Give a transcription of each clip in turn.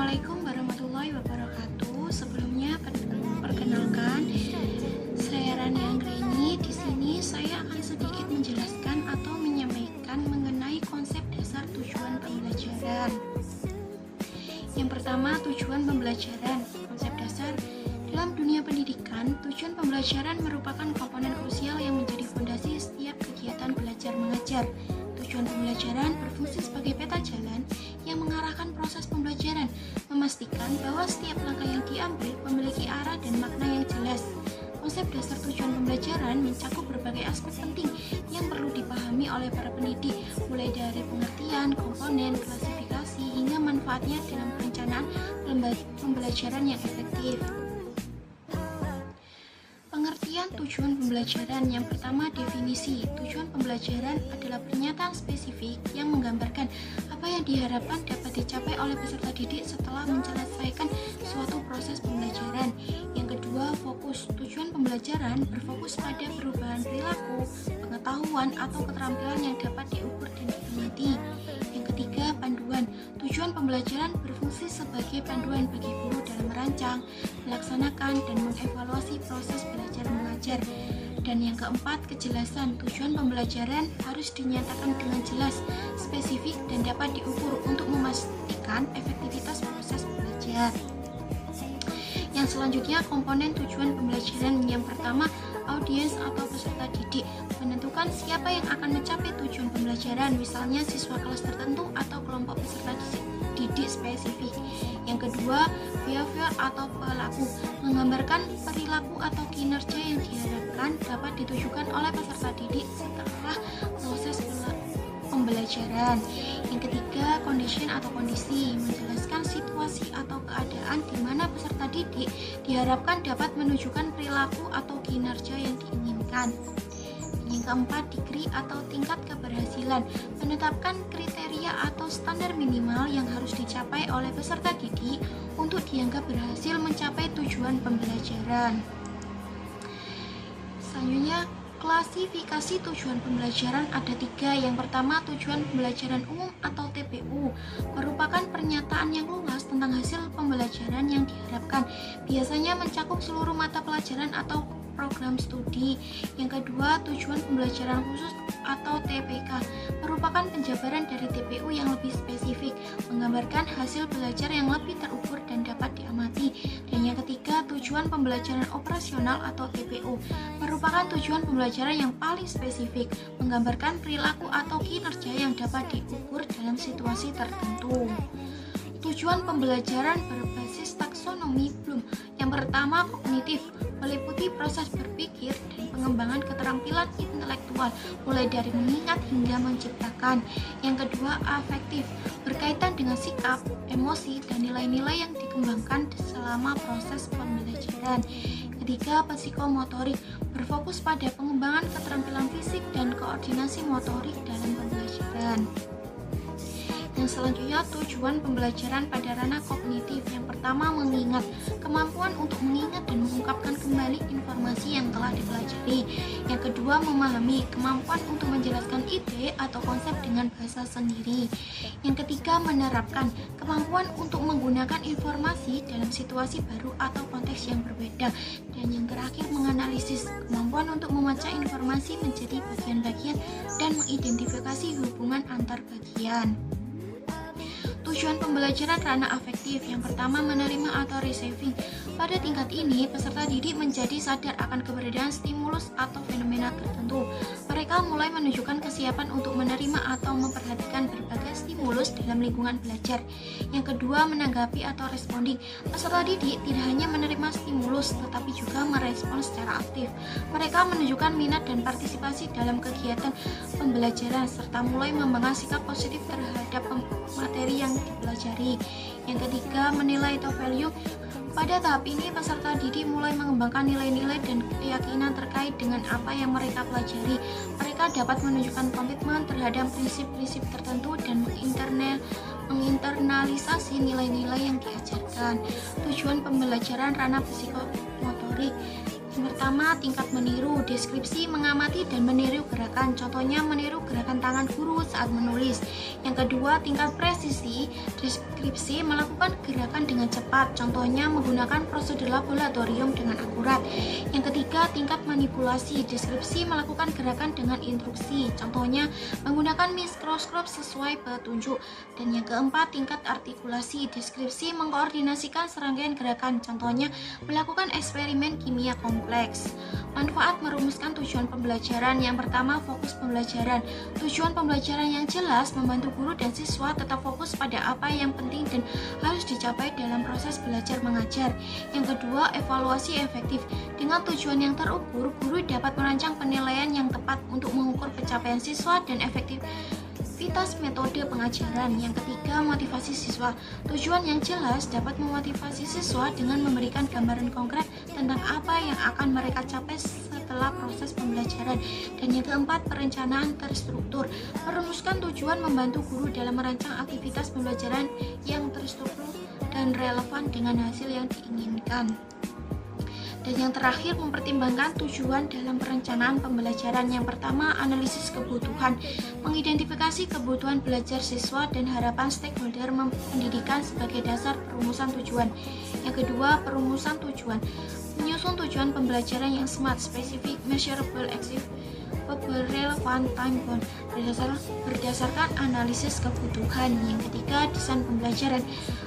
Assalamualaikum warahmatullahi wabarakatuh. Sebelumnya perkenalkan, saya Rani Anggreni. Di sini saya akan sedikit menjelaskan atau menyampaikan mengenai konsep dasar tujuan pembelajaran. Yang pertama, tujuan pembelajaran. Konsep dasar dalam dunia pendidikan, tujuan pembelajaran merupakan komponen krusial yang menjadi fondasi setiap kegiatan belajar mengajar. Tujuan pembelajaran berfungsi sebagai peta jalan yang mengarahkan proses pembelajaran, memastikan bahwa setiap langkah yang diambil memiliki arah dan makna yang jelas. Konsep dasar tujuan pembelajaran mencakup berbagai aspek penting yang perlu dipahami oleh para pendidik, mulai dari pengertian, komponen, klasifikasi, hingga manfaatnya dalam perencanaan pembelajaran yang efektif. Pengertian tujuan pembelajaran. Yang pertama, definisi. Tujuan pembelajaran adalah pernyataan spesifik yang menggambarkan apa yang diharapkan dapat dicapai oleh peserta didik setelah menyelesaikan suatu proses pembelajaran. Yang kedua, fokus. Tujuan pembelajaran berfokus pada perubahan perilaku, pengetahuan, atau keterampilan yang dapat diukur dan diamati. Yang ketiga, panduan. Tujuan pembelajaran berfungsi sebagai panduan bagi guru dalam merancang, melaksanakan, dan mengevaluasi proses belajar mengajar. Dan yang keempat, kejelasan. Tujuan pembelajaran harus dinyatakan dengan jelas, spesifik, dan dapat diukur untuk memastikan efektivitas proses belajar. Yang selanjutnya, komponen tujuan pembelajaran. Yang pertama, audiens atau peserta didik. Menentukan siapa yang akan mencapai tujuan pembelajaran, misalnya siswa kelas tertentu atau kelompok peserta didik spesifik. Yang kedua, behavior atau pelaku. Menggambarkan perilaku atau kinerja yang diharapkan dapat ditujukan oleh peserta didik setelah proses pembelajaran. Yang ketiga, condition atau kondisi. Menjelaskan situasi atau keadaan di mana peserta didik diharapkan dapat menunjukkan perilaku atau kinerja yang diinginkan. Yang keempat, degree atau tingkat keberhasilan. Menetapkan kriteria atau standar minimal yang harus dicapai oleh peserta didik untuk dianggap berhasil mencapai tujuan pembelajaran. Selanjutnya, klasifikasi tujuan pembelajaran ada 3. Yang pertama, tujuan pembelajaran umum atau TPU merupakan pernyataan yang luas tentang hasil pembelajaran yang diharapkan. Biasanya mencakup seluruh mata pelajaran atau program studi. Yang kedua, tujuan pembelajaran khusus atau TPK merupakan penjabaran dari TPU yang lebih spesifik, menggambarkan hasil belajar yang lebih terukur dan dapat diamati. Dan yang ketiga, tujuan pembelajaran operasional atau TPO merupakan tujuan pembelajaran yang paling spesifik, menggambarkan perilaku atau kinerja yang dapat diukur dalam situasi tertentu. Tujuan pembelajaran berbasis taksonomi Bloom. Yang pertama, kognitif, meliputi proses berpikir dan pengembangan keterampilan intelektual, mulai dari mengingat hingga menciptakan. Yang kedua, afektif, berkaitan dengan sikap, emosi, dan nilai-nilai yang dikembangkan selama proses pembelajaran. Ketiga, psikomotorik, berfokus pada pengembangan keterampilan fisik dan koordinasi motorik dalam pembelajaran. Yang selanjutnya, tujuan pembelajaran pada ranah kognitif. Yang pertama, mengingat, kemampuan untuk mengingat dan mengungkapkan kembali informasi yang telah dipelajari. Yang kedua, memahami, kemampuan untuk menjelaskan ide atau konsep dengan bahasa sendiri. Yang ketiga, menerapkan, kemampuan untuk menggunakan informasi dalam situasi baru atau konteks yang berbeda. Dan yang terakhir, menganalisis, kemampuan untuk membaca informasi menjadi bagian-bagian dan mengidentifikasi hubungan antar bagian. Tujuan pembelajaran ranah afektif. Yang pertama, menerima atau receiving. Pada tingkat ini, peserta didik menjadi sadar akan keberadaan stimulus atau fenomena tertentu. Mereka mulai menunjukkan kesiapan untuk menerima atau memperhatikan berbagai stimulus dalam lingkungan belajar. Yang kedua, menanggapi atau responding. Peserta didik tidak hanya menerima stimulus, tetapi juga merespon secara aktif. Mereka menunjukkan minat dan partisipasi dalam kegiatan pembelajaran, serta mulai membangun sikap positif terhadap materi yang dipelajari. Yang ketiga, menilai atau value. Pada tahap ini, peserta didik mulai mengembangkan nilai-nilai dan keyakinan terkait dengan apa yang mereka pelajari. Mereka dapat menunjukkan komitmen terhadap prinsip-prinsip tertentu dan menginternalisasi nilai-nilai yang diajarkan. Tujuan pembelajaran ranah psikomotorik. Yang pertama, tingkat meniru. Deskripsi mengamati dan meniru gerakan. Contohnya meniru gerakan tangan guru saat menulis. Yang kedua, tingkat presisi. Deskripsi melakukan gerakan dengan cepat. Contohnya menggunakan prosedur laboratorium dengan akurat. Yang ketiga, tingkat manipulasi. Deskripsi melakukan gerakan dengan instruksi. Contohnya menggunakan mikroskop sesuai petunjuk. Dan yang keempat, tingkat artikulasi. Deskripsi mengkoordinasikan serangkaian gerakan. Contohnya melakukan eksperimen kimia kompleks. Manfaat merumuskan tujuan pembelajaran. Yang pertama, fokus pembelajaran. Tujuan pembelajaran yang jelas membantu guru dan siswa tetap fokus pada apa yang penting dan harus dicapai dalam proses belajar mengajar. Yang kedua, evaluasi efektif. Dengan tujuan yang terukur, guru dapat merancang penilaian yang tepat untuk mengukur pencapaian siswa dan efektivitas metode pengajaran. Yang ketiga, motivasi siswa. Tujuan yang jelas dapat memotivasi siswa dengan memberikan gambaran konkret tentang apa yang akan mereka capai setelah proses pembelajaran. Dan yang keempat, perencanaan terstruktur. Merumuskan tujuan membantu guru dalam merancang aktivitas pembelajaran yang terstruktur dan relevan dengan hasil yang diinginkan. Dan yang terakhir, mempertimbangkan tujuan dalam perencanaan pembelajaran. Yang pertama, analisis kebutuhan. Mengidentifikasi kebutuhan belajar siswa dan harapan stakeholder pendidikan sebagai dasar perumusan tujuan. Yang kedua, perumusan tujuan. Menyusun tujuan pembelajaran yang smart, spesifik, measurable, achievable, relevant, time-bound berdasarkan analisis kebutuhan. Yang ketiga, desain pembelajaran.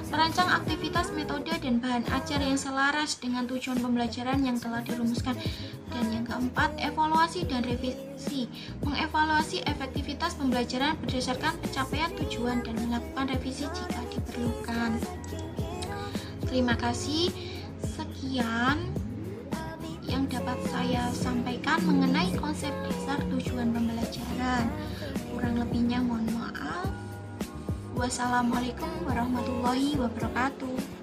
Merancang aktivitas, metode, dan bahan ajar yang selaras dengan tujuan pembelajaran yang telah dirumuskan. Dan yang keempat, evaluasi dan revisi. Mengevaluasi efektivitas pembelajaran berdasarkan pencapaian tujuan dan melakukan revisi jika diperlukan. Terima kasih. Sekian yang dapat saya sampaikan mengenai konsep dasar tujuan pembelajaran. Kurang lebihnya mohon maaf. Wassalamualaikum warahmatullahi wabarakatuh.